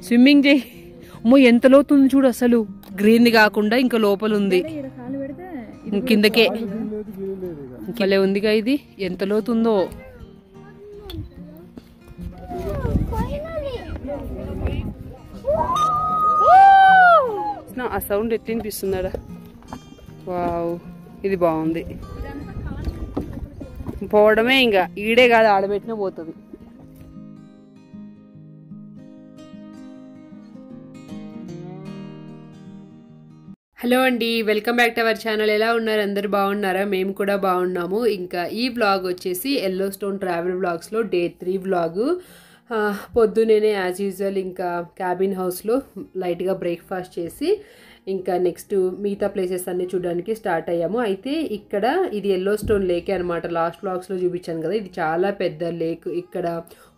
Swimming చేయి. అమ్మో ఎంత లోతుంది చూడు, అసలు గ్రీన్ కాకుండా ఇంకా లోపల ఉంది, కిందకే భలే ఉందిగా. ఇది ఎంత లోతుందో. ఆ సౌండ్ ఎట్టి వినిపిస్తున్నాడా? వావ్, ఇది బాగుంది. పోవడమే, ఇంకా ఈడే కాదు ఆడబెట్టినా పోతుంది. హలో అండి, welcome back to our channel. ఎలా ఉన్నారు అందరు? బాగున్నారా? మేము కూడా బాగున్నాము. ఇంకా ఈ వ్లాగ్ వచ్చేసి ఎల్లో స్టోన్ ట్రావెల్ వ్లాగ్స్లో డే 3 వ్లాగు. పొద్దునేనే యాజ్ యూజువల్ ఇంకా క్యాబిన్ హౌస్లో లైట్గా బ్రేక్ఫాస్ట్ చేసి ఇంకా నెక్స్ట్ మిగతా ప్లేసెస్ అన్నీ చూడడానికి స్టార్ట్ అయ్యాము. అయితే ఇక్కడ ఇది ఎల్లో స్టోన్ లేకే అనమాట. లాస్ట్ వ్లాగ్స్లో చూపించాను కదా, ఇది చాలా పెద్ద లేక్. ఇక్కడ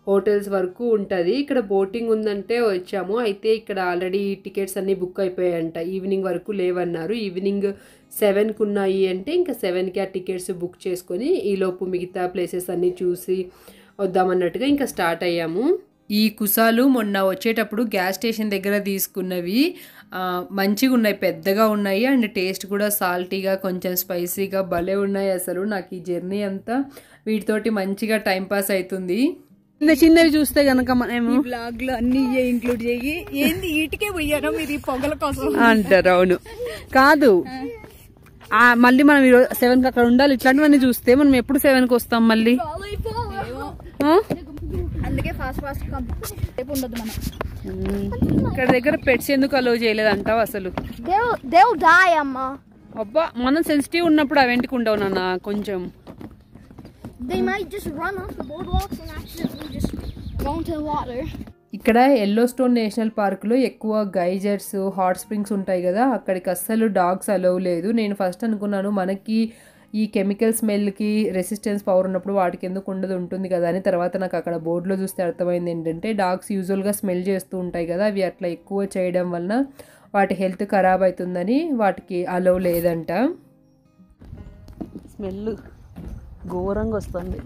హోటల్స్ వరకు ఉంటుంది. ఇక్కడ బోటింగ్ ఉందంటే వచ్చాము. అయితే ఇక్కడ ఆల్రెడీ టికెట్స్ అన్నీ బుక్ అయిపోయాయంట. ఈవినింగ్ వరకు లేవన్నారు. ఈవినింగ్ 7కి ఉన్నాయి అంటే ఇంకా 7కి ఆ టికెట్స్ బుక్ చేసుకొని ఈలోపు మిగతా ప్లేసెస్ అన్నీ చూసి వద్దామన్నట్టుగా ఇంకా స్టార్ట్ అయ్యాము. ఈ కుసాలు మొన్న వచ్చేటప్పుడు గ్యాస్ స్టేషన్ దగ్గర తీసుకున్నవి. మంచిగా ఉన్నాయి, పెద్దగా ఉన్నాయి. అండ్ టేస్ట్ కూడా సాల్టీగా కొంచెం స్పైసీగా భలే ఉన్నాయి. అసలు నాకు ఈ జర్నీ అంతా వీటితోటి మంచిగా టైంపాస్ అవుతుంది. చిన్న చిన్నవి చూస్తే కనుక మనము బ్లాగ్ లో అన్ని ఇంక్లూడ్ చేయి. ఏంది ఈటికే పోయారో మీరు ఈ పొగల కోసం అంటారు. అవును కాదు, మళ్ళీ మనం 7కి అక్కడ ఉండాలి. ఇట్లాంటివన్నీ చూస్తే మనం ఎప్పుడు 7కి వస్తాం మళ్ళీ. అందుకే ఫాస్ట్ ఫాస్ట్ ఉండదు మనం. ఇక్కడ దగ్గర పెట్స్ ఎందుకు అలో చేయలేదు అంటావు అసలు? అబ్బా, మనం సెన్సిటివ్ ఉన్నప్పుడు అవెంటికి ఉండవు నాన్న. కొంచెం ఇక్కడ ఎల్లో స్టోన్ నేషనల్ పార్క్ లో ఎక్కువ గైజర్స్, హాట్ స్ప్రింగ్స్ ఉంటాయి కదా, అక్కడికి అస్సలు డాగ్స్ అలౌ లేదు. నేను ఫస్ట్ అనుకున్నాను మనకి ఈ కెమికల్ స్మెల్కి రెసిస్టెన్స్ పవర్ ఉన్నప్పుడు వాటికి ఎందుకు ఉండదు, ఉంటుంది కదా అని. తర్వాత నాకు అక్కడ బోర్డులో చూస్తే అర్థమైంది ఏంటంటే డాగ్స్ యూజువల్గా స్మెల్ చేస్తూ ఉంటాయి కదా, అవి అట్లా ఎక్కువ చేయడం వలన వాటి హెల్త్ ఖరాబ్ అవుతుందని వాటికి అలౌ లేదంట. స్మెల్ ఘోరంగా వస్తుంది.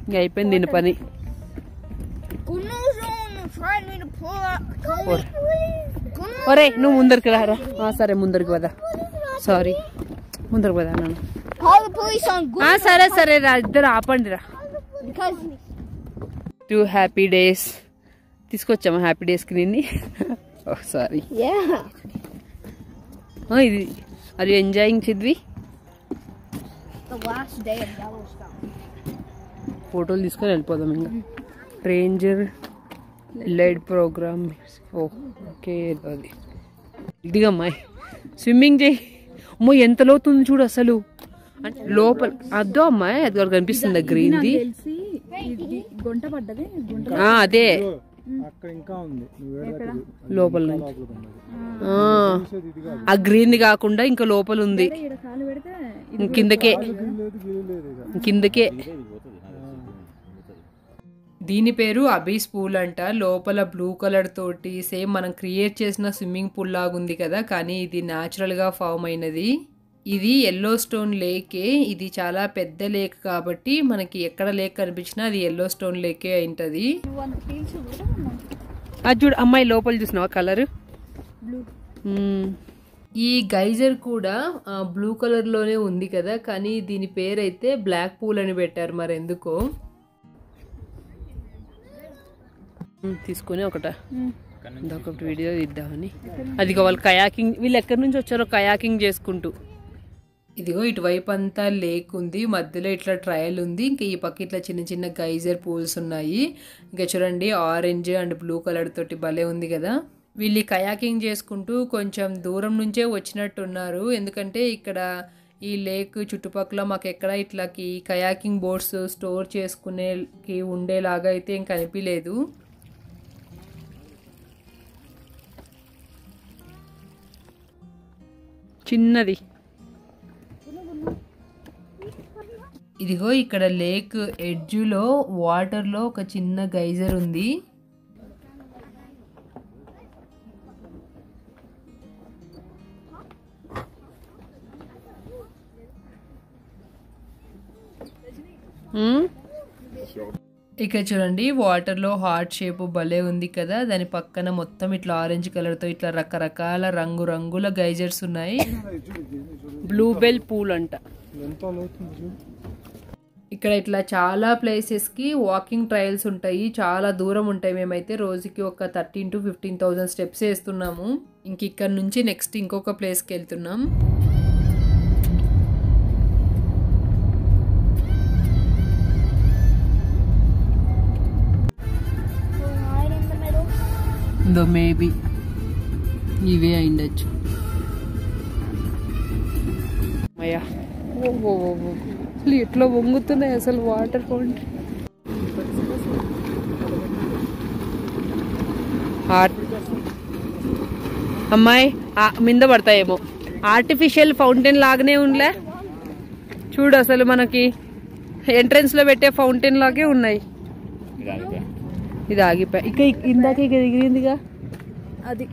ఇంకా అయిపోయింది దీని పని. ఒరే నువ్వు ముందరికి రారా. సరే ముందరికి పదా. సారీ, ముందరకు పదా నాన్న. సరే సరే రా, ఇద్దరు ఆపండి రా. 2 హ్యాపీ డేస్ తీసుకొచ్చామా హ్యాపీ డేస్కి నిన్ని. సారీ, ఇది ఆర్ యు ఎంజాయింగ్ చిద్వి? ఫోటోలు తీసుకొని వెళ్ళిపోదాం ఇంకా. Ranger లైడ్ programme. ఓకే, అది ఇదిగమ్మాయి స్విమ్మింగ్ చేయి. అమ్మో ఎంత లోతుంది చూడు, అసలు లోపల అద్దో అమ్మాయి అది కూడా కనిపిస్తుంది గ్రీన్ది. అదే లోపల ఆ గ్రీన్ కాకుండా ఇంకా లోపల ఉంది, కిందకే కిందకే. దీని పేరు అబీస్ పూల్ అంట. లోపల బ్లూ కలర్ తోటి సేమ్ మనం క్రియేట్ చేసిన స్విమ్మింగ్ పూల్ లాగా ఉంది కదా, కానీ ఇది న్యాచురల్ గా ఫామ్ అయినది. ఇది ఎల్లో స్టోన్ లేకే. ఇది చాలా పెద్ద లేక్ కాబట్టి మనకి ఎక్కడ లేక్ కనిపించినా అది ఎల్లో స్టోన్ లేకే అయింటది. అది చూడు అమ్మాయి, లోపల చూసినావా కలర్? ఈ గైజర్ కూడా బ్లూ కలర్ లోనే ఉంది కదా, కానీ దీని పేరైతే బ్లాక్ పూల్ అని పెట్టారు మరి ఎందుకో. తీసుకుని ఒకటి వీడియో ఇద్దామని. అదిగో వాళ్ళు కయాకింగ్, వీళ్ళు ఎక్కడి నుంచి వచ్చారో కయాకింగ్ చేసుకుంటూ. ఇదిగో ఇటువైపు అంతా లేక్ ఉంది, మధ్యలో ఇట్లా ట్రయల్ ఉంది, ఇంకా ఈ పక్క ఇట్లా చిన్న చిన్న గైజర్ పూల్స్ ఉన్నాయి. ఇంకా చూడండి ఆరెంజ్ అండ్ బ్లూ కలర్ తోటి భలే ఉంది కదా. వీళ్ళు కయాకింగ్ చేసుకుంటూ కొంచెం దూరం నుంచే వచ్చినట్టున్నారు, ఎందుకంటే ఇక్కడ ఈ లేక్ చుట్టుపక్కల మాకు ఎక్కడ ఇట్లాకి కయాకింగ్ బోట్స్ స్టోర్ చేసుకునేకి ఉండేలాగా అయితే ఏం కనిపించలేదు. చిన్నది. ఇదిగో ఇక్కడ లేక్ ఎడ్జ్లో వాటర్లో ఒక చిన్న గైజర్ ఉంది. ఇక చూడండి వాటర్లో హార్ట్ షేప్ భలే ఉంది కదా, దాని పక్కన మొత్తం ఇట్లా ఆరెంజ్ కలర్తో ఇట్లా రకరకాల రంగుల గైజర్స్ ఉన్నాయి. బ్లూబెల్ పూల్ అంట. ఇక్కడ ఇట్లా చాలా ప్లేసెస్కి వాకింగ్ ట్రయల్స్ ఉంటాయి, చాలా దూరం ఉంటాయి. మేమైతే రోజుకి ఒక 13,000 to 15,000 స్టెప్స్ వేస్తున్నాము. ఇంక ఇక్కడ నుంచి నెక్స్ట్ ఇంకొక ప్లేస్కి వెళ్తున్నాం. మేబీ ఇవే అయిండొచ్చు. అయ్యా అసలు ఎట్లా వంగుతున్నాయి అసలు వాటర్ ఫౌంటైన్. అమ్మాయి మింద పడతాయేమో. ఆర్టిఫిషియల్ ఫౌంటైన్ లాగానే ఉండలే చూడు, అసలు మనకి ఎంట్రన్స్ లో పెట్టే ఫౌంటైన్ లాగే ఉన్నాయి. ఇది ఆగిపోయి ఇక ఇందాక ఇక దిగిందిగా అది.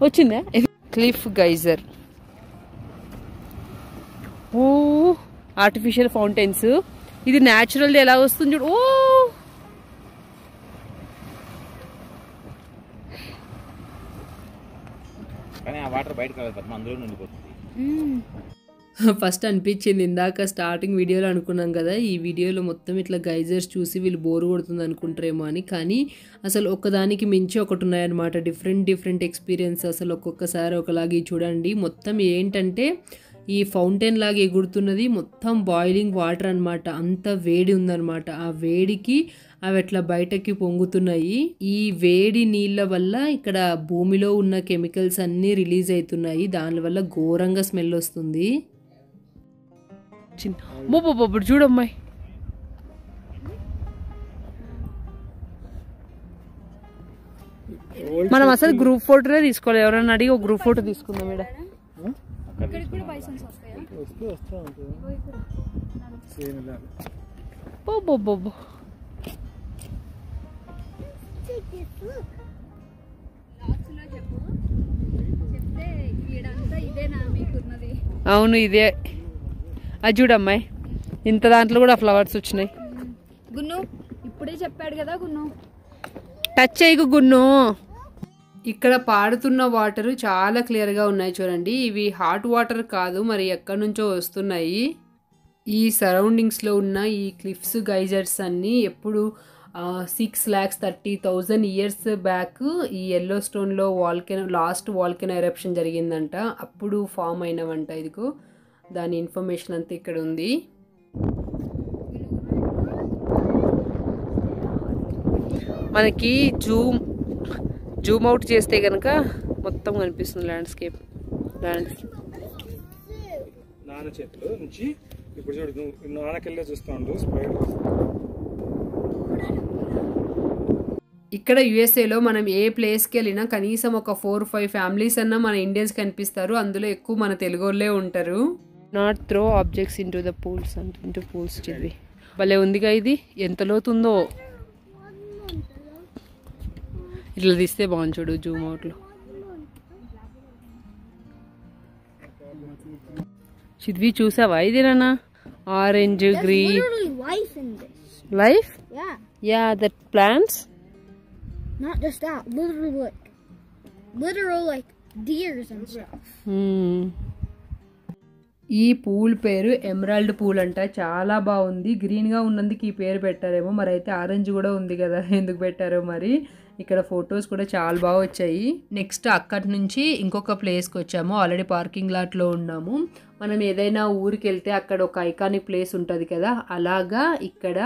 వచ్చిందా క్లిఫ్ గైజర్. ఓ ఆర్టిఫిషియల్ ఫౌంటైన్స్. ఇది న్యాచురల్ ఎలా వస్తుంది చూడు. ఓ ఫస్ట్ అనిపించింది ఇందాక స్టార్టింగ్ వీడియోలో అనుకున్నాం కదా, ఈ వీడియోలో మొత్తం ఇట్లా గైజర్స్ చూసి వీళ్ళు బోర్ కొడుతుంది అనుకుంటారేమో అని. కానీ అసలు ఒకదానికి మించి ఒకటి ఉన్నాయన్నమాట. డిఫరెంట్ ఎక్స్పీరియన్స్ అసలు ఒక్కొక్కసారి ఒకలాగి. చూడండి మొత్తం ఏంటంటే ఈ ఫౌంటైన్ లాగా ఎగురుతున్నది మొత్తం బాయిలింగ్ వాటర్ అనమాట. అంత వేడి ఉందన్నమాట. ఆ వేడికి అవి అట్లా బయటకి పొంగుతున్నాయి. ఈ వేడి నీళ్ళ వల్ల ఇక్కడ భూమిలో ఉన్న కెమికల్స్ అన్నీ రిలీజ్ అవుతున్నాయి. దానివల్ల ఘోరంగా స్మెల్ వస్తుంది. బొబ్బొబ్బొబ్బు చూడమ్మాయి. మనం అసలు గ్రూప్ ఫోటోనే తీసుకోవాలి. ఎవరైనా అడిగి ఒక గ్రూప్ ఫోటో తీసుకుందాం. మేడం అవును ఇదే. అది చూడమ్మాయి ఇంత దాంట్లో కూడా ఫ్లవర్స్ వచ్చినాయి. గున్ను ఇప్పుడే చెప్పాడు కదా గున్ను, టచ్ చేయకు గున్ను. ఇక్కడ పాడుతున్న వాటర్ చాలా క్లియర్గా ఉన్నాయి చూడండి. ఇవి హాట్ వాటర్ కాదు, మరి ఎక్కడి నుంచో వస్తున్నాయి. ఈ సరౌండింగ్స్లో ఉన్న ఈ క్లిఫ్స్ గైజర్స్ అన్నీ ఎప్పుడు 6,30,000 years బ్యాక్ ఈ ఎల్లో స్టోన్లో లాస్ట్ వాల్కెనో ఎరప్షన్ జరిగిందంట. అప్పుడు ఫామ్ అయినవంట. ఇదిగో దాని ఇన్ఫర్మేషన్ అంతా ఇక్కడ ఉంది. మనకి జూమ్ అవుట్ చేస్తే కనుక మొత్తం కనిపిస్తుంది ల్యాండ్స్కేప్. నాన్న చేతిలో నుంచి ఇప్పుడు చూడు, నాన్నకెళ్ళే చూస్తా ఉండు. ఇక్కడ యుఎస్ఏలో మనం ఏ ప్లేస్కి వెళ్ళినా కనీసం ఒక 4-5 ఫ్యామిలీస్ అన్నా మన ఇండియన్స్ కనిపిస్తారు. అందులో ఎక్కువ మన తెలుగు వాళ్ళే ఉంటారు. Not throw objects into the pools into pools. Chivi భలే ఉందిగా. ఇది ఎంత లోతుందో. ఇట్లా తీస్తే బాగుంది చూడు జూమ్ అవుట్లో. చిద్వి చూసావా ఇదేనా? Orange green life. Yeah that plants. Not just that, literal like deers and stuff. ఈ పూల్ పేరు ఎమరాల్డ్ పూల్ అంట. చాలా బాగుంది. గ్రీన్గా ఉన్నందుకు ఈ పేరు పెట్టారేమో. మరి అయితే ఆరెంజ్ కూడా ఉంది కదా, ఎందుకు పెట్టారో మరి. ఇక్కడ ఫొటోస్ కూడా చాలా బాగా వచ్చాయి. నెక్స్ట్ అక్కడి నుంచి ఇంకొక ప్లేస్కి వచ్చాము. ఆల్రెడీ పార్కింగ్ లాట్లో ఉన్నాము. మనం ఏదైనా ఊరికి వెళ్తే అక్కడ ఒక ఐకానిక్ ప్లేస్ ఉంటుంది కదా, అలాగా ఇక్కడ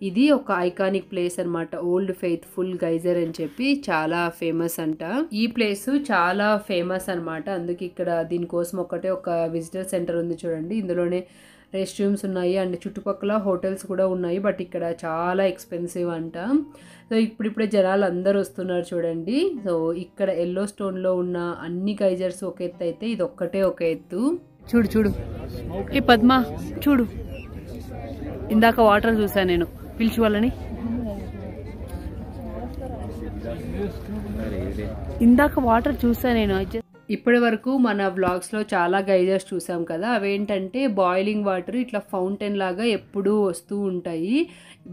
ఇది ఒక ఐకానిక్ ప్లేస్ అనమాట. ఓల్డ్ ఫెయిత్ఫుల్ గైజర్ అని చెప్పి చాలా ఫేమస్ అంట. ఈ ప్లేస్ చాలా ఫేమస్ అనమాట. అందుకే ఇక్కడ దీనికోసం ఒక విజిటర్ సెంటర్ ఉంది చూడండి. ఇందులోనే రెస్ట్ రూమ్స్ ఉన్నాయి అండ్ చుట్టుపక్కల హోటల్స్ కూడా ఉన్నాయి. బట్ ఇక్కడ చాలా ఎక్స్పెన్సివ్ అంట. సో ఇప్పుడిప్పుడే జనాలు అందరు వస్తున్నారు చూడండి. సో ఇక్కడ ఎల్లో స్టోన్లో ఉన్న అన్ని గైజర్స్ ఒక ఎత్తు అయితే ఇది ఒక్కటే ఒక ఎత్తు. చూడు ఈ పద్మ చూడు. ఇందాక వాటర్ చూసాను నేను, పిలిచి వాళ్ళని. ఇందాక వాటర్ చూసా నేను. ఇప్పటి వరకు మన వ్లాగ్స్లో చాలా గైజర్స్ చూసాం కదా, అవేంటంటే బాయిలింగ్ వాటర్ ఇట్లా ఫౌంటైన్ లాగా ఎప్పుడూ వస్తూ ఉంటాయి.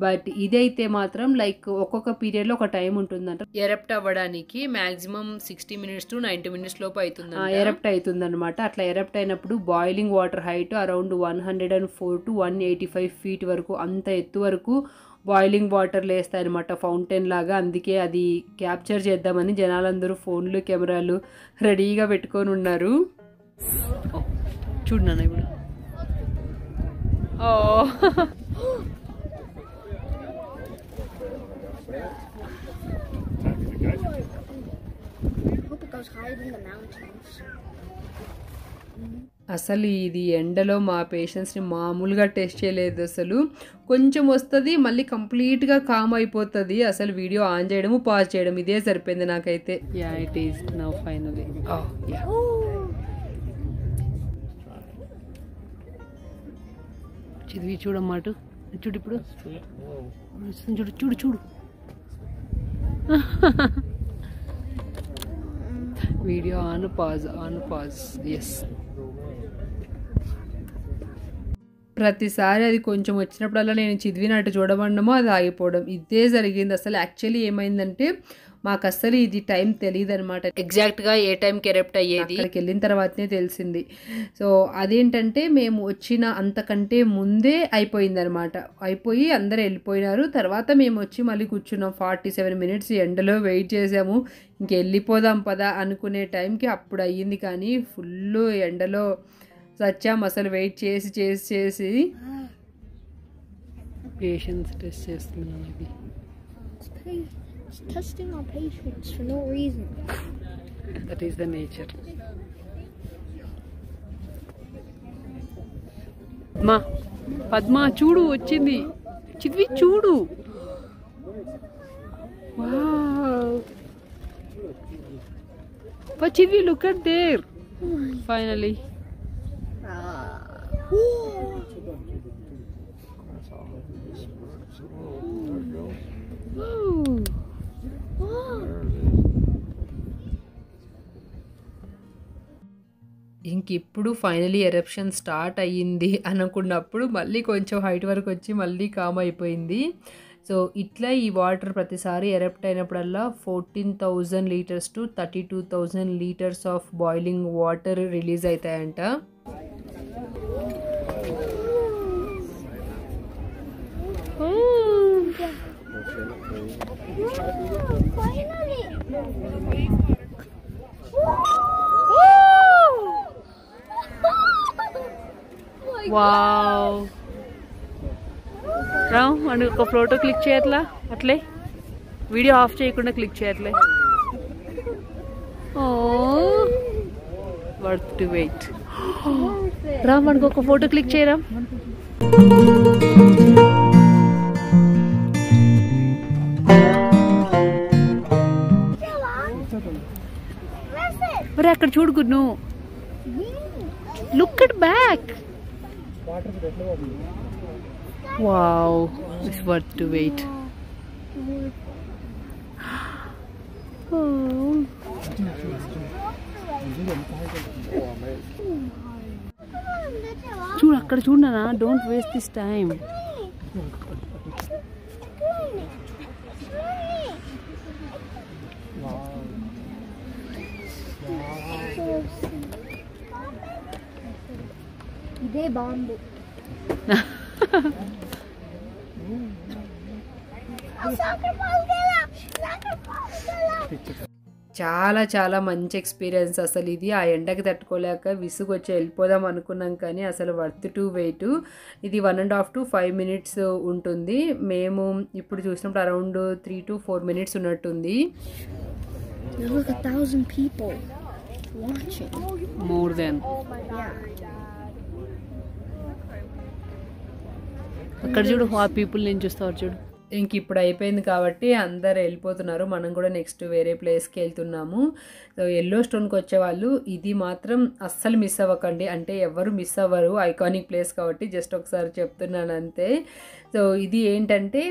బట్ ఇదైతే మాత్రం లైక్ ఒక్కొక్క పీరియడ్లో ఒక టైం ఉంటుందంట. ఎరప్ట్ అవ్వడానికి మ్యాక్సిమం 60 minutes to 90 minutes లోపు అవుతుంది, ఎరప్ట్ అవుతుంది అనమాట. అట్లా ఎరప్ట్ అయినప్పుడు boiling water height around 104 to 185 feet వరకు, అంత ఎత్తు వరకు బాయిలింగ్ వాటర్ లేస్తాయి అనమాట ఫౌంటైన్ లాగా. అందుకే అది క్యాప్చర్ చేద్దామని జనాలందరూ ఫోన్లు కెమెరాలు రెడీగా పెట్టుకొని ఉన్నారు. చూడు నాన్న ఇప్పుడు. I hope it goes higher than the mountains. అసలు ఇది ఎండలో మా పేషెంట్స్ని మామూలుగా టెస్ట్ చేయలేదు. అసలు కొంచెం వస్తుంది, మళ్ళీ కంప్లీట్గా కామ్ అయిపోతుంది. అసలు వీడియో ఆన్ చేయడము పాజ్ చేయడం ఇదే సరిపోయింది నాకైతే. Yeah it is now finally. చదివి చూడమ్మా, చూడు ఇప్పుడు చూడు చూడు చూడు. Video on pause. ఎస్, ప్రతిసారి అది కొంచెం వచ్చినప్పుడల్లా నేను చదివినట్టు చూడమన్నామో అది ఆగిపోవడం ఇదే జరిగింది. అసలు యాక్చువల్లీ ఏమైందంటే మాకు అస్సలు ఇది టైం తెలియదు అనమాట, ఎగ్జాక్ట్గా ఏ టైంకి ఎరప్ట్ అయ్యేది. అక్కడికి వెళ్ళిన తర్వాతనే తెలిసింది. సో అదేంటంటే మేము వచ్చిన అంతకంటే ముందే అయిపోయింది అనమాట. అయిపోయి అందరూ వెళ్ళిపోయినారు. తర్వాత మేము వచ్చి మళ్ళీ కూర్చున్నాం. 47 minutes ఎండలో వెయిట్ చేసాము. ఇంకెళ్ళిపోదాం పదా అనుకునే టైంకి అప్పుడు అయ్యింది. కానీ ఫుల్ ఎండలో సచ్చాం అసలు, వెయిట్ చేసి చేసి చేసి. పేషెన్స్ టెస్ట్ చేస్తున్నాను. అది It's testing our patience for no reason. That is the nature. Padma చూడు వచ్చింది. చిద్వి చూడు. Chidvi look at there. Finally. ఇంకిప్పుడు ఫైనలీ ఎరప్షన్ స్టార్ట్ అయ్యింది అనుకున్నప్పుడు మళ్ళీ కొంచెం హైట్ వరకు వచ్చి మళ్ళీ కామ్ అయిపోయింది. సో ఇట్లా ఈ వాటర్ ప్రతిసారి ఎరప్ట్ అయినప్పుడల్లా 14,000 liters to 32,000 liters of boiling water release అవుతాయంట. వావ్, రామ్ అని ఒక ఫోటో క్లిక్ చేయట్లా, అట్లే వీడియో ఆఫ్ చేయకుండా క్లిక్ చేయట్లే. Oh worth to wait. Ram మనకు ఒక ఫోటో క్లిక్ చేయరా. మరి అక్కడ చూడు గుడ్ను, look at back. Wow, it's worth to wait. చూడు అక్కడ చూడనా, డోంట్ వేస్ట్ దిస్ టైం. ఇదే బాగుంది. చాలా చాలా మంచి ఎక్స్పీరియన్స్ అసలు ఇది. ఆ ఎండకి తట్టుకోలేక విసుగు వచ్చి వెళ్ళిపోదాం అనుకున్నాం, కానీ అసలు వర్త్ టు వెయిట్. ఇది 1.5 to 5 minutes ఉంటుంది. మేము ఇప్పుడు చూసినప్పుడు అరౌండ్ 3 to 4 minutes ఉన్నట్టుంది. Look, 1,000 people watching. More than. అక్కడ చూడు, ఆ పీపుల్ నేను చూస్తావు చూడు. ఇంక ఇప్పుడు అయిపోయింది కాబట్టి అందరు వెళ్ళిపోతున్నారు. మనం కూడా నెక్స్ట్ వేరే ప్లేస్కి వెళ్తున్నాము. సో ఎల్లో స్టోన్కి వచ్చేవాళ్ళు ఇది మాత్రం అస్సలు మిస్ అవ్వకండి. అంటే ఎవరు మిస్ అవ్వరు, ఐకానిక్ ప్లేస్ కాబట్టి జస్ట్ ఒకసారి చెప్తున్నాను అంతే. సో ఇది ఏంటంటే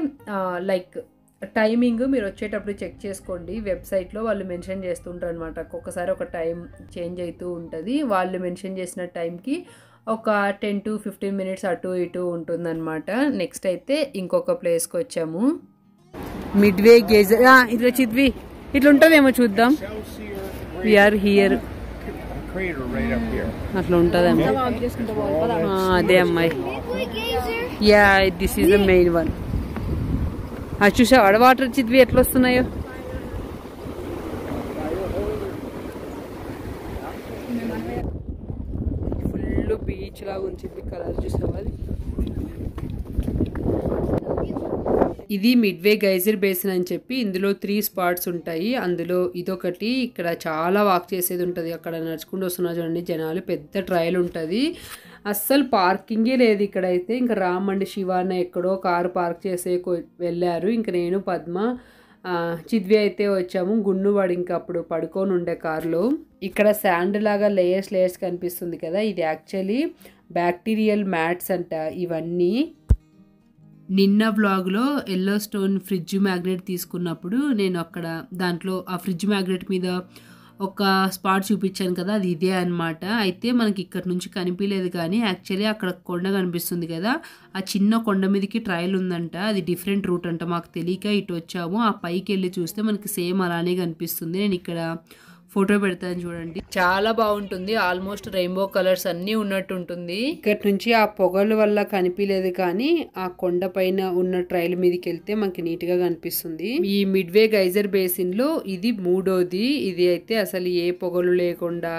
లైక్ టైమింగ్ మీరు వచ్చేటప్పుడు చెక్ చేసుకోండి. వెబ్సైట్లో వాళ్ళు మెన్షన్ చేస్తుంటారు అనమాట. ఒక్కొక్కసారి ఒక టైం చేంజ్ అవుతూ ఉంటుంది. వాళ్ళు మెన్షన్ చేసిన టైంకి ఒక 10 to 15 minutes అటు ఇటు ఉంటుందన్నమాట. నెక్స్ట్ అయితే ఇంకొక ప్లేస్కి వచ్చాము. Midway Geyser. ఇట్లా చిద్వి ఇట్లా ఉంటుందేమో చూద్దాం. We're here. అట్లా ఉంటుందేమో. అదే అమ్మాయి. Yeah this is the main one. అది చూసా అడ వాటర్ చిద్వి ఎట్లా వస్తున్నాయో. ఫుల్ బీచ్ లాగా ఉంచింది. కలర్ చూసావా అది. ఇది మిడ్వే గైజర్ బేసిన్ అని చెప్పి ఇందులో 3 స్పాట్స్ ఉంటాయి. అందులో ఇదొకటి. ఇక్కడ చాలా వాక్ చేసేది ఉంటుంది. అక్కడ నడుచుకుంటూ వస్తున్నా చూడండి జనాలు. పెద్ద ట్రయల్ ఉంటుంది. అస్సలు పార్కింగే లేదు ఇక్కడైతే. ఇంకా రామ్ అండ్ శివాన్న ఎక్కడో కారు పార్క్ చేసే వెళ్ళారు. ఇంక నేను పద్మ చిద్వి అయితే వచ్చాము. గున్నువాడు ఇంకా అప్పుడు పడుకొని ఉండే కారులో. ఇక్కడ శాండ్ లాగా లేయర్స్ కనిపిస్తుంది కదా. ఇది యాక్చువల్లీ బ్యాక్టీరియల్ మ్యాట్స్ అంట ఇవన్నీ. నిన్న వ్లాగ్లో ఎల్లో స్టోన్ ఫ్రిడ్జ్ మ్యాగ్నెట్ తీసుకున్నప్పుడు నేను అక్కడ దాంట్లో ఆ ఫ్రిడ్జ్ మ్యాగ్నెట్ మీద ఒక స్పాట్ చూపించాను కదా, అది ఇదే అనమాట. అయితే మనకి ఇక్కడ నుంచి కనిపించలేదు కానీ యాక్చువల్లీ అక్కడ కొండ కనిపిస్తుంది కదా, ఆ చిన్న కొండ మీదకి ట్రయల్ ఉందంట. అది డిఫరెంట్ రూట్ అంట. మాకు తెలియక ఇటు వచ్చాము. ఆ పైకి వెళ్ళి చూస్తే మనకి సేమ్ అలానే కనిపిస్తుంది. నేను ఇక్కడ ఫోటో పెడతాను చూడండి. చాలా బాగుంటుంది. ఆల్మోస్ట్ రెయిన్బో కలర్స్ అన్నీ ఉన్నట్టు ఉంటుంది. ఇక్కడ నుంచి ఆ పొగల వల్ల కనిపించలేదు కానీ ఆ కొండ పైన ఉన్న ట్రైల్ మీదకి వెళ్తే మనకి నీట్ గా కనిపిస్తుంది. ఈ మిడ్వే గైజర్ బేసిన్ లో ఇది 3వది. ఇది అయితే అసలు ఏ పొగలు లేకుండా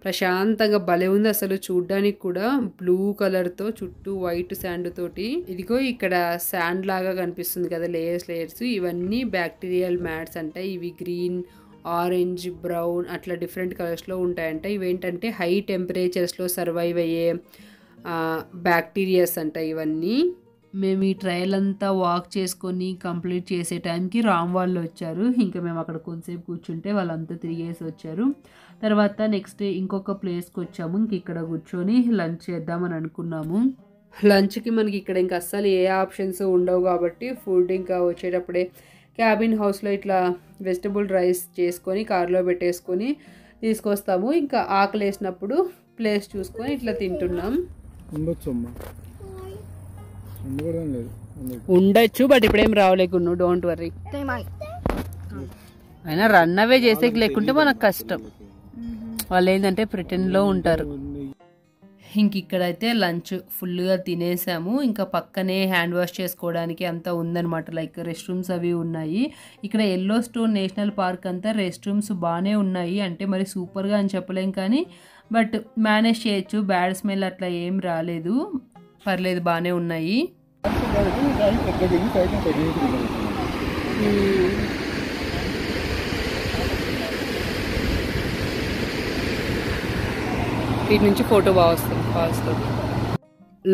ప్రశాంతంగా భలే ఉంది. అసలు చూడ్డానికి కూడా బ్లూ కలర్ తో చుట్టూ వైట్ శాండ్ తోటి. ఇదిగో ఇక్కడ శాండ్ లాగా కనిపిస్తుంది కదా, లేయర్స్. ఇవన్నీ బ్యాక్టీరియల్ మ్యాట్స్ అంట. ఇవి గ్రీన్, ఆరెంజ్, బ్రౌన్ అట్లా డిఫరెంట్ కలర్స్లో ఉంటాయంట. ఇవేంటంటే హై టెంపరేచర్స్లో సర్వైవ్ అయ్యే బ్యాక్టీరియాస్ అంట ఇవన్నీ. మేము ఈ ట్రయల్ అంతా వాక్ చేసుకొని కంప్లీట్ చేసే టైంకి రామ్ వాళ్ళు వచ్చారు. ఇంకా మేము అక్కడ కొంతసేపు కూర్చుంటే వాళ్ళంతా తిరిగేసి వచ్చారు. తర్వాత నెక్స్ట్ ఇంకొక ప్లేస్కి వచ్చాము. ఇంక ఇక్కడ కూర్చొని లంచ్ చేద్దామని అనుకున్నాము. లంచ్కి మనకి ఇక్కడ ఇంకా అస్సలు ఏ ఆప్షన్స్ ఉండవు కాబట్టి ఫుడ్ ఇంకా వచ్చేటప్పుడే క్యాబిన్ హౌస్లో ఇట్లా వెజిటబుల్ రైస్ చేసుకొని కార్లో పెట్టేసుకొని తీసుకొస్తాము. ఇంకా ఆకలి వేసినప్పుడు ప్లేస్ చూసుకొని ఇట్లా తింటున్నాం. ఉండొచ్చు బట్ ఇప్పుడేం రావలేకున్నా. Don't worry. అయినా రన్ అవే చేసే లేకుంటే మనకు కష్టం. వాళ్ళు ఏంటంటే ప్రిటెండ్లో ఉంటారు. ఇంక ఇక్కడైతే లంచ్ ఫుల్గా తినేసాము. ఇంకా పక్కనే హ్యాండ్ వాష్ చేసుకోవడానికి అంతా ఉందన్నమాట. లైక్ రెస్ట్ రూమ్స్ అవి ఉన్నాయి. ఇక్కడ ఎల్లో స్టోన్ నేషనల్ పార్క్ అంతా రెస్ట్ రూమ్స్ బాగానే ఉన్నాయి. అంటే మరి సూపర్గా అని చెప్పలేం కానీ బట్ మేనేజ్ చేయొచ్చు. బ్యాడ్ స్మెల్ అట్లా ఏం రాలేదు. పర్లేదు, బాగానే ఉన్నాయి. వీటి నుంచి ఫోటో బాగా వస్తుంది ఫాస్ట్.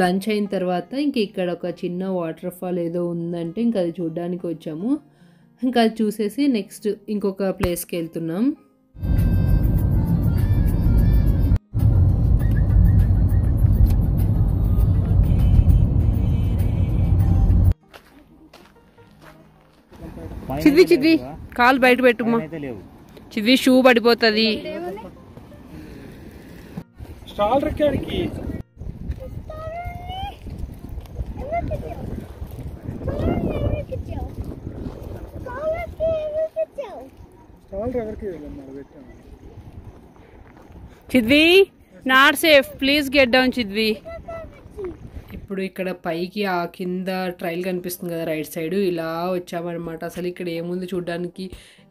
లంచ్ అయిన తర్వాత ఇంక ఇక్కడ ఒక చిన్న వాటర్ ఫాల్ ఏదో ఉందంటే ఇంకా అది చూడడానికి వచ్చాము. ఇంకా అది చూసేసి నెక్స్ట్ ఇంకొక ప్లేస్కి వెళ్తున్నాం. చిద్వి కాలు బయట పెట్టుమా. చిద్వి షూ పడిపోతుంది. స్టాల్ రెక్కాడికి Chidvi not safe, please get down Chidvi. ఇప్పుడు ఇక్కడ పైకి ఆ కింద ట్రైల్ కనిపిస్తుంది కదా రైట్ సైడ్, ఇలా వచ్చామన్నమాట. అసలు ఇక్కడ ఏముంది చూడడానికి,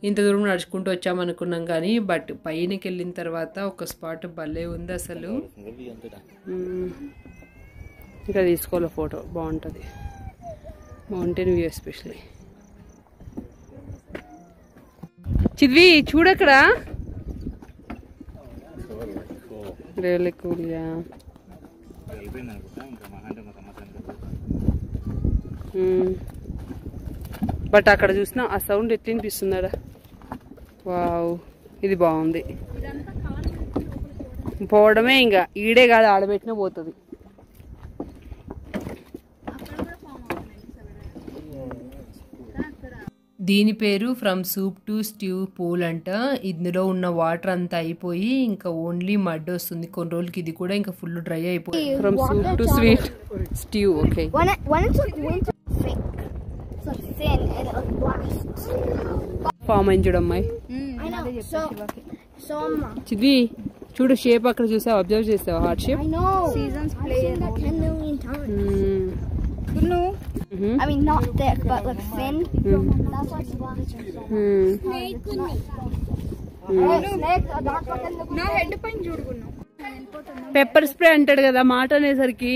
ఇంత దూరం నడుచుకుంటూ వచ్చామనుకున్నాం కానీ బట్ పైనకి వెళ్ళిన తర్వాత ఒక స్పాట్ భలే ఉంది అసలు. ఇంకా తీసుకోవాలి ఫోటో, బాగుంటుంది. Mountain view especially. చిద్వి చూడక్కడ రియల్లీ కూల్. యా బట్ అక్కడ చూసినా ఆ సౌండ్ ఎట్లా వినిపిస్తుందా. వావ్, ఇది బాగుంది. పోవడమే ఇంకా, ఈడే కాదు ఆడబెట్టినా పోతుంది. దీని పేరు from soup to stew pool అంట. ఇందులో ఉన్న వాటర్ అంతా అయిపోయి ఇంకా ఓన్లీ మడ్ వస్తుంది. కొన్ని రోజులకి ఇది కూడా ఇంకా ఫుల్ డ్రై అయిపోయి from soup to sweet stew. Okay, When it's like winter, it's thick. It's like thin and it like blasts. Foam అయింది చూడమ్మాయి. I know. So చిద్వి చూడు, షేప్ అక్కడ చూసావు, అబ్జర్వ్ చేసావా? Heart shape. I know. Seasons play that 10 million times. I mean, not thick, but like thin. That's why it's blasting. Snake. That's what it looks నా head పైన చూడుకున్నావు. Pepper spray అంటాడు కదా మాట అనేసరికి.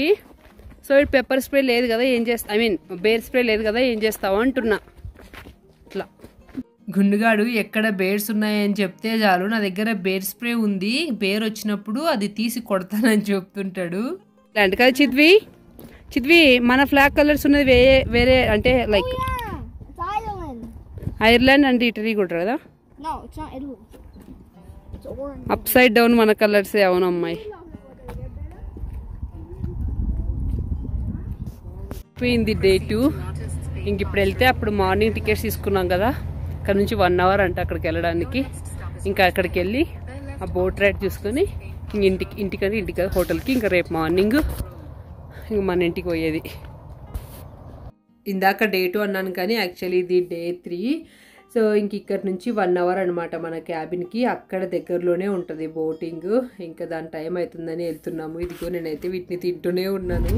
సో ఇటు పెప్పర్ స్ప్రే లేదు కదా, ఏం చేస్తా, ఐ మీన్ బేర్ స్ప్రే లేదు కదా, ఏం చేస్తావు అంటున్నా. ఇట్లా గుండుగాడు ఎక్కడ బేర్స్ ఉన్నాయని చెప్తే చాలు, నా దగ్గర బేర్ స్ప్రే ఉంది, బేర్ వచ్చినప్పుడు అది తీసి కొడతానని చెప్తుంటాడు. ఇలాంటి కదా చిద్వి. చిద్వి మన ఫ్లాగ్ కలర్స్ ఉన్నది వేరే అంటే like yeah. It's Ireland. Ireland అంటే ఇటలీ కూడా కదా. No, it's not Italy. It's orange. Up side down మన కలర్సే. అవును అమ్మాయి. పోయింది డే 2. ఇంక ఇప్పుడు వెళ్తే అప్పుడు మార్నింగ్ టికెట్స్ తీసుకున్నాం కదా, అక్కడ నుంచి 1 hour అంట అక్కడికి వెళ్ళడానికి. ఇంకా అక్కడికి వెళ్ళి ఆ బోట్ రైడ్ చూసుకొని ఇంటికి హోటల్కి ఇంకా రేపు మార్నింగ్ ఇంక మన ఇంటికి పోయేది. ఇందాక డే 2 అన్నాను కానీ యాక్చువల్లీ ఇది డే 3. సో ఇంక ఇక్కడ నుంచి 1 hour అనమాట మన క్యాబిన్కి. అక్కడ దగ్గరలోనే ఉంటుంది బోటింగ్. ఇంకా దాని టైం అవుతుందని వెళ్తున్నాము. ఇదిగో నేనైతే వీటిని తింటూనే ఉన్నాను.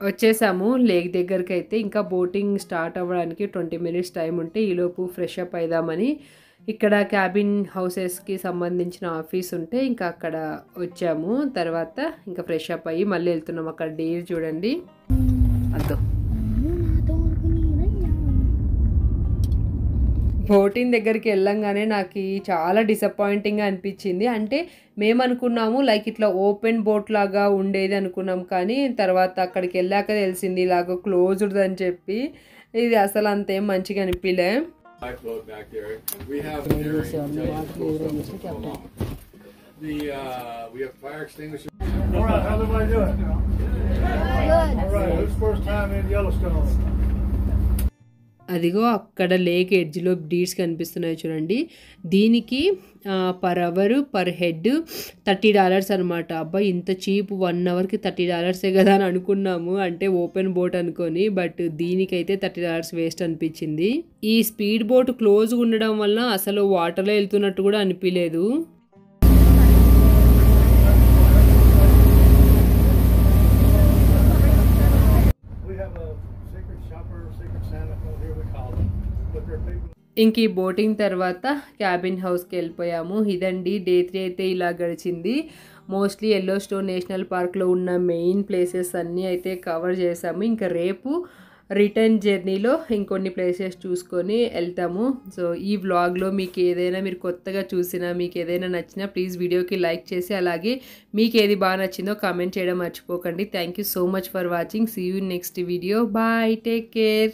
వచ్చేసాము లేక్ దగ్గరికి. అయితే ఇంకా బోటింగ్ స్టార్ట్ అవ్వడానికి 20 minutes టైం ఉంటే ఈలోపు ఫ్రెష్ అప్ అయిదామని ఇక్కడ క్యాబిన్ హౌసెస్కి సంబంధించిన ఆఫీస్ ఉంటే ఇంకా అక్కడ వచ్చాము. తర్వాత ఇంకా ఫ్రెష్ అప్ అయ్యి మళ్ళీ వెళ్తున్నాం. అక్కడ డీర్ చూడండి అదో. బోటింగ్ దగ్గరికి వెళ్ళంగానే నాకు చాలా డిసప్పాయింటింగ్గా అనిపించింది. అంటే మేము అనుకున్నాము లైక్ ఇట్లా ఓపెన్ బోట్ లాగా ఉండేది అనుకున్నాం, కానీ తర్వాత అక్కడికి వెళ్ళాక తెలిసింది ఇలాగ క్లోజ్డ్ అని చెప్పి. ఇది అసలు అంతేం మంచిగా అనిపించలే. We have fire extinguishers. All right, how's everybody doing? All right, who's first time in Yellowstone? అదిగో అక్కడ లేక్ ఎడ్జ్లో డీడ్స్ కనిపిస్తున్నాయి చూడండి. దీనికి పర్ అవర్ పర్ హెడ్ $30 అనమాట. అబ్బాయి ఇంత చీప్, 1 hourకి $30 కదా అని అనుకున్నాము, అంటే ఓపెన్ బోట్ అనుకొని. బట్ దీనికైతే $30 వేస్ట్ అనిపించింది. ఈ స్పీడ్ బోట్ క్లోజ్ ఉండడం వల్ల అసలు వాటర్లో వెళ్తున్నట్టు కూడా అనిపించలేదు. ఇంక ఈ బోటింగ్ తర్వాత క్యాబిన్ హౌస్కి వెళ్ళిపోయాము. ఇదండి డే 3 అయితే ఇలా గడిచింది. మోస్ట్లీ ఎల్లోస్టోన్ నేషనల్ పార్క్లో ఉన్న మెయిన్ ప్లేసెస్ అన్నీ అయితే కవర్ చేసాము. ఇంకా రేపు రిటర్న్ జర్నీలో ఇంకొన్ని ప్లేసెస్ చూసుకొని వెళ్తాము. సో ఈ వ్లాగ్లో మీకు ఏదైనా మీరు కొత్తగా చూసినా, మీకు ఏదైనా నచ్చినా ప్లీజ్ వీడియోకి లైక్ చేసి, అలాగే మీకు ఏది బాగా నచ్చిందో కామెంట్ చేయడం మర్చిపోకండి. Thank you so much for watching. See you next video. Bye, take care.